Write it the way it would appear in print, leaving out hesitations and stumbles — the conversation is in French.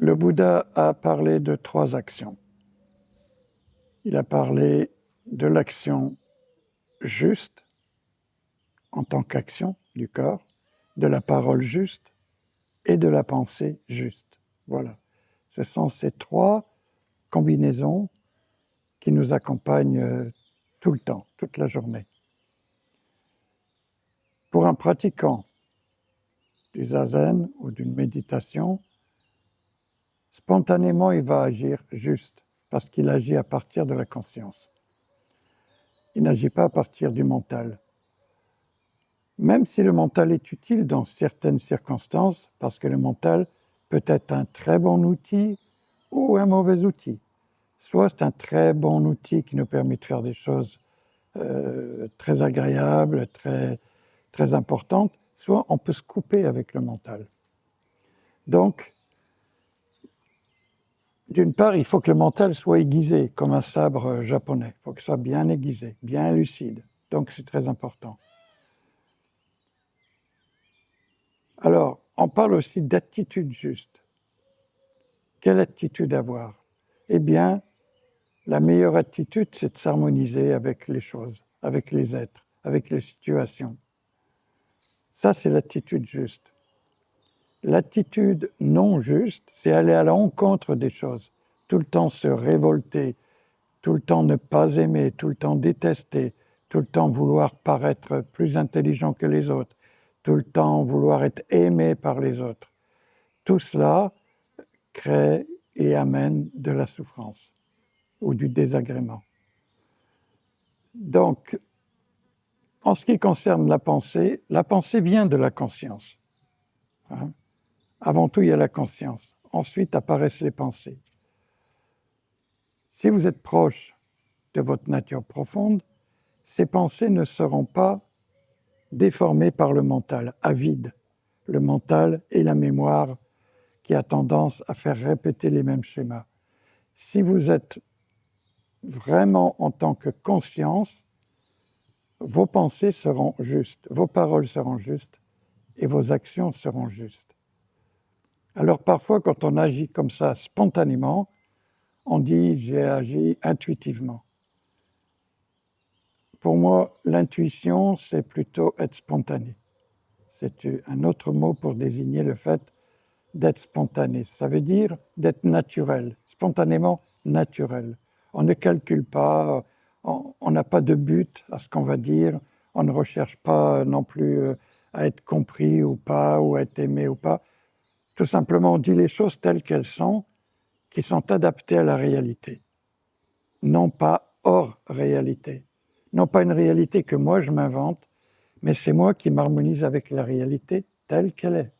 Le Bouddha a parlé de 3 actions. Il a parlé de l'action juste en tant qu'action du corps, de la parole juste et de la pensée juste. Voilà. Ce sont ces 3 combinaisons qui nous accompagnent tout le temps, toute la journée. Pour un pratiquant du zazen ou d'une méditation, spontanément, il va agir juste parce qu'il agit à partir de la conscience. Il n'agit pas à partir du mental. Même si le mental est utile dans certaines circonstances, parce que le mental peut être un très bon outil ou un mauvais outil. Soit c'est un très bon outil qui nous permet de faire des choses très agréables, très importantes, soit on peut se couper avec le mental. Donc, d'une part, il faut que le mental soit aiguisé, comme un sabre japonais. Il faut qu'il soit bien aiguisé, bien lucide. Donc, c'est très important. Alors, on parle aussi d'attitude juste. Quelle attitude avoir? Eh bien, la meilleure attitude, c'est de s'harmoniser avec les choses, avec les êtres, avec les situations. Ça, c'est l'attitude juste. L'attitude non juste, c'est aller à l'encontre des choses, tout le temps se révolter, tout le temps ne pas aimer, tout le temps détester, tout le temps vouloir paraître plus intelligent que les autres, tout le temps vouloir être aimé par les autres. Tout cela crée et amène de la souffrance ou du désagrément. Donc, en ce qui concerne la pensée vient de la conscience. Hein? Avant tout, il y a la conscience. Ensuite apparaissent les pensées. Si vous êtes proche de votre nature profonde, ces pensées ne seront pas déformées par le mental, avide. Le mental et la mémoire qui a tendance à faire répéter les mêmes schémas. Si vous êtes vraiment en tant que conscience, vos pensées seront justes, vos paroles seront justes et vos actions seront justes. Alors parfois, quand on agit comme ça spontanément, on dit « j'ai agi intuitivement ». Pour moi, l'intuition, c'est plutôt être spontané. C'est un autre mot pour désigner le fait d'être spontané. Ça veut dire d'être naturel, spontanément naturel. On ne calcule pas, on n'a pas de but à ce qu'on va dire, on ne recherche pas non plus à être compris ou pas, ou à être aimé ou pas. Tout simplement, on dit les choses telles qu'elles sont, qui sont adaptées à la réalité, non pas hors réalité. Non pas une réalité que moi je m'invente, mais c'est moi qui m'harmonise avec la réalité telle qu'elle est.